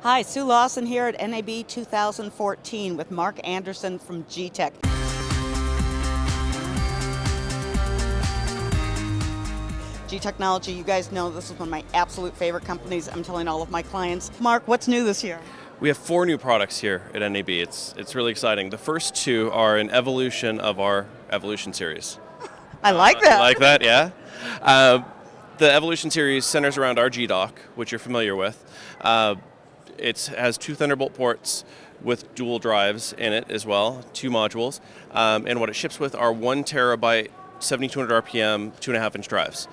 Hi, Sue Lawson here at NAB 2014 with Mark Anderson from G-Tech. G-Technology, you guys know this is one of my absolute favorite companies. I'm telling all of my clients. Mark, what's new this year? We have 4 new products here at NAB. It's really exciting. The first 2 are an evolution of our Evolution series. I like that. Like that, yeah. The Evolution series centers around our G-Dock, which you're familiar with. It has 2 Thunderbolt ports with dual drives in it as well, 2 modules. And what it ships with are 1 terabyte, 7200 RPM, 2.5-inch drives.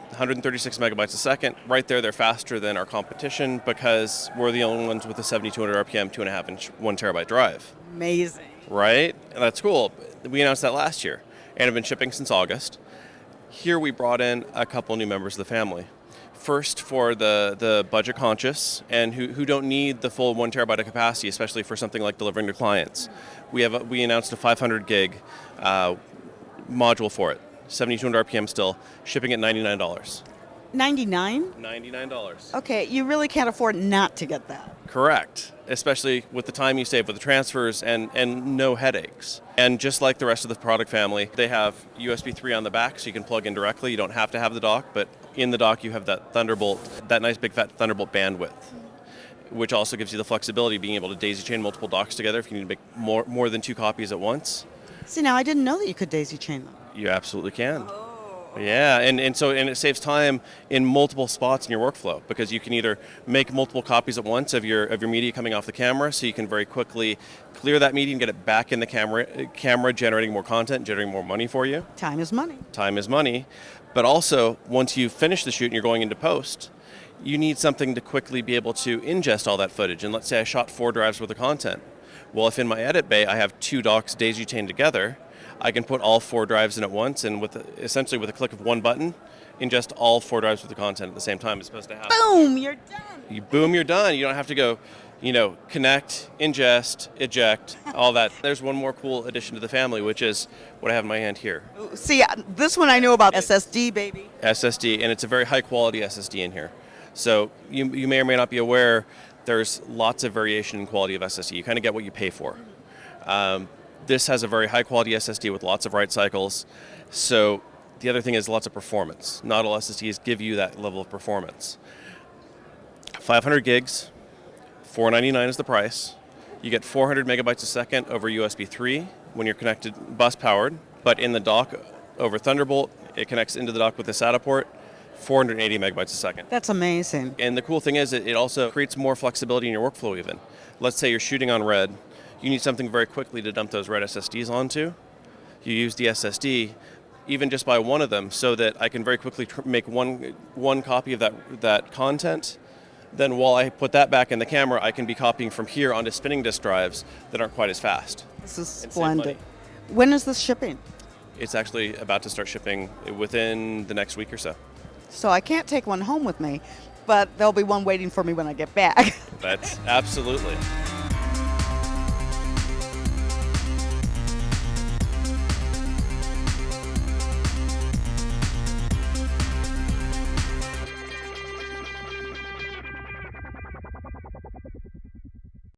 136 megabytes a second. Right there, they're faster than our competition because we're the only ones with a 7200 RPM, 2.5-inch, 1 terabyte drive. Amazing. Right? And that's cool. We announced that last year and have been shipping since August. Here we brought in a couple new members of the family. First, for the budget conscious and who don't need the full 1 terabyte of capacity, especially for something like delivering to clients. We announced a 500 gig module for it, 7200 RPM still, shipping at $99. 99? $99. Okay, you really can't afford not to get that. Correct, especially with the time you save with the transfers and no headaches. And just like the rest of the product family, they have USB 3 on the back so you can plug in directly. You don't have to have the dock, but in the dock you have that Thunderbolt, that nice big fat Thunderbolt bandwidth, which also gives you the flexibility of being able to daisy chain multiple docks together if you need to make more than 2 copies at once. See, now I didn't know that you could daisy chain them. You absolutely can. Yeah, and it saves time in multiple spots in your workflow because you can either make multiple copies at once of your media coming off the camera, so you can very quickly clear that media and get it back in the camera generating more content, generating more money for you. Time is money. Time is money. But also, once you finish the shoot and you're going into post, you need something to quickly be able to ingest all that footage. And let's say I shot 4 drives worth of content. Well, if in my edit bay I have 2 docks daisy chained together, I can put all 4 drives in at once, and essentially with a click of one button, ingest all 4 drives with the content at the same time. It's supposed to happen. Boom, you're done. Boom, you're done. You don't have to go, connect, ingest, eject, all that. There's one more cool addition to the family, which is what I have in my hand here. See, this one I know about. SSD, baby. SSD, and it's a very high quality SSD in here. So you may or may not be aware, there's lots of variation in quality of SSD. You kind of get what you pay for. This has a very high quality SSD with lots of write cycles. So the other thing is lots of performance. Not all SSDs give you that level of performance. 500 gigs, $499 is the price. You get 400 megabytes a second over USB 3 when you're connected bus powered, but in the dock over Thunderbolt, it connects into the dock with the SATA port, 480 megabytes a second. That's amazing. And the cool thing is it also creates more flexibility in your workflow even. Let's say you're shooting on red. You need something very quickly to dump those red SSDs onto. You use the SSD, even just by one of them, so that I can very quickly make one copy of that content. Then while I put that back in the camera, I can be copying from here onto spinning disk drives that aren't quite as fast. This is splendid. When is this shipping? It's actually about to start shipping within the next week or so. So I can't take one home with me, but there'll be one waiting for me when I get back. That's absolutely.